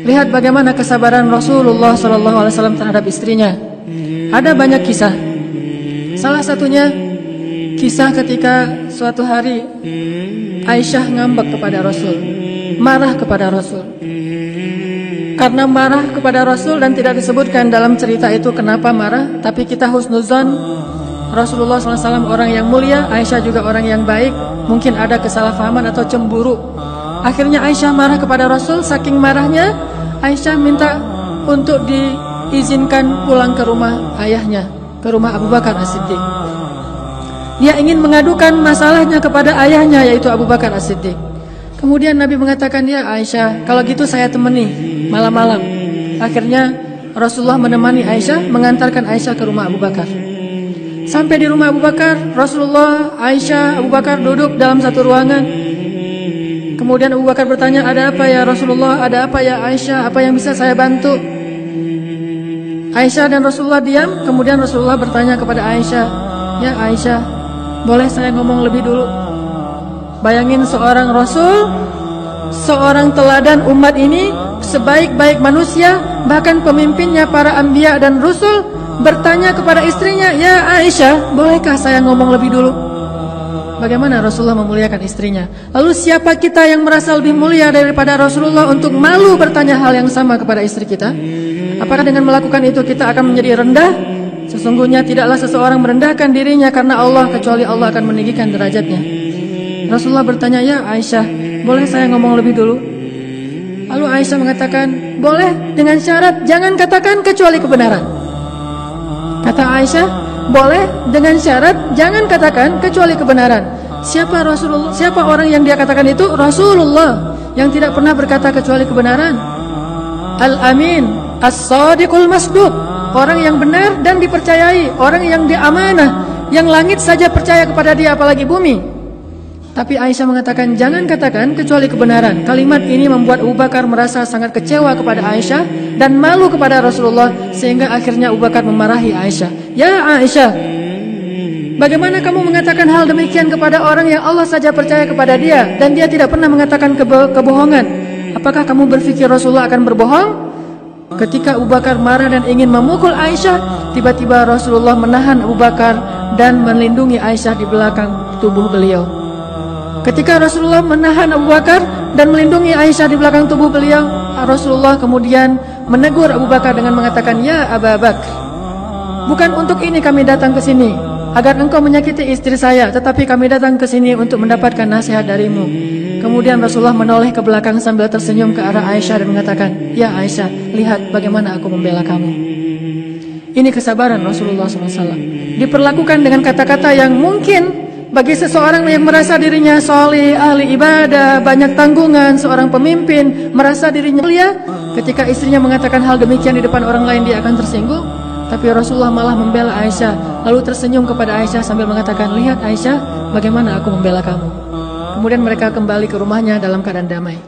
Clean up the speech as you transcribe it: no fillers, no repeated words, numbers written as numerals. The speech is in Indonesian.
Lihat bagaimana kesabaran Rasulullah SAW terhadap istrinya. Ada banyak kisah. Salah satunya kisah ketika suatu hari Aisyah ngambek kepada Rasul, marah kepada Rasul. Karena marah kepada Rasul dan tidak disebutkan dalam cerita itu kenapa marah, tapi kita husnuzon Rasulullah SAW orang yang mulia, Aisyah juga orang yang baik. Mungkin ada kesalahpahaman atau cemburu. Akhirnya Aisyah marah kepada Rasul. Saking marahnya, Aisyah minta untuk diizinkan pulang ke rumah ayahnya, ke rumah Abu Bakar As-Siddiq. Dia ingin mengadukan masalahnya kepada ayahnya, yaitu Abu Bakar As-Siddiq. Kemudian Nabi mengatakan, ya Aisyah, kalau gitu saya temani malam-malam. Akhirnya Rasulullah menemani Aisyah, mengantarkan Aisyah ke rumah Abu Bakar. Sampai di rumah Abu Bakar, Rasulullah, Aisyah, Abu Bakar duduk dalam satu ruangan. Kemudian Abu Bakar bertanya, ada apa ya Rasulullah, ada apa ya Aisyah, apa yang bisa saya bantu? Aisyah dan Rasulullah diam. Kemudian Rasulullah bertanya kepada Aisyah, ya Aisyah, boleh saya ngomong lebih dulu? Bayangin seorang Rasul, seorang teladan umat ini, sebaik-baik manusia, bahkan pemimpinnya para anbiya dan Rasul, bertanya kepada istrinya, ya Aisyah, bolehkah saya ngomong lebih dulu? Bagaimana Rasulullah memuliakan istrinya. Lalu siapa kita yang merasa lebih mulia daripada Rasulullah untuk malu bertanya hal yang sama kepada istri kita? Apakah dengan melakukan itu kita akan menjadi rendah? Sesungguhnya tidaklah seseorang merendahkan dirinya karena Allah, kecuali Allah akan meninggikan derajatnya. Rasulullah bertanya, ya Aisyah, boleh saya ngomong lebih dulu? Lalu Aisyah mengatakan, boleh, dengan syarat jangan katakan kecuali kebenaran. Kata Aisyah, boleh dengan syarat jangan katakan kecuali kebenaran. Siapa Rasulullah? Siapa orang yang dia katakan itu? Rasulullah yang tidak pernah berkata kecuali kebenaran. Al-Amin, As-Sadiqul Masduq, orang yang benar dan dipercayai, orang yang diamanah, yang langit saja percaya kepada dia apalagi bumi. Tapi Aisyah mengatakan jangan katakan kecuali kebenaran. Kalimat ini membuat Abu Bakar merasa sangat kecewa kepada Aisyah dan malu kepada Rasulullah, sehingga akhirnya Abu Bakar memarahi Aisyah. Ya Aisyah, bagaimana kamu mengatakan hal demikian kepada orang yang Allah saja percaya kepada dia dan dia tidak pernah mengatakan kebohongan? Apakah kamu berpikir Rasulullah akan berbohong? Ketika Abu Bakar marah dan ingin memukul Aisyah, tiba-tiba Rasulullah menahan Abu Bakar dan melindungi Aisyah di belakang tubuh beliau. Ketika Rasulullah menahan Abu Bakar dan melindungi Aisyah di belakang tubuh beliau, Rasulullah kemudian menegur Abu Bakar dengan mengatakan, ya Abu Bakar, bukan untuk ini kami datang ke sini, agar engkau menyakiti istri saya, tetapi kami datang ke sini untuk mendapatkan nasihat darimu. Kemudian Rasulullah menoleh ke belakang sambil tersenyum ke arah Aisyah dan mengatakan, ya Aisyah, lihat bagaimana aku membela kamu. Ini kesabaran Rasulullah SAW. Diperlakukan dengan kata-kata yang mungkin bagi seseorang yang merasa dirinya soleh, ahli ibadah, banyak tanggungan, seorang pemimpin, merasa dirinya mulia, ketika istrinya mengatakan hal demikian di depan orang lain dia akan tersinggung. Tapi Rasulullah malah membela Aisyah, lalu tersenyum kepada Aisyah sambil mengatakan, lihat Aisyah, bagaimana aku membela kamu. Kemudian mereka kembali ke rumahnya dalam keadaan damai.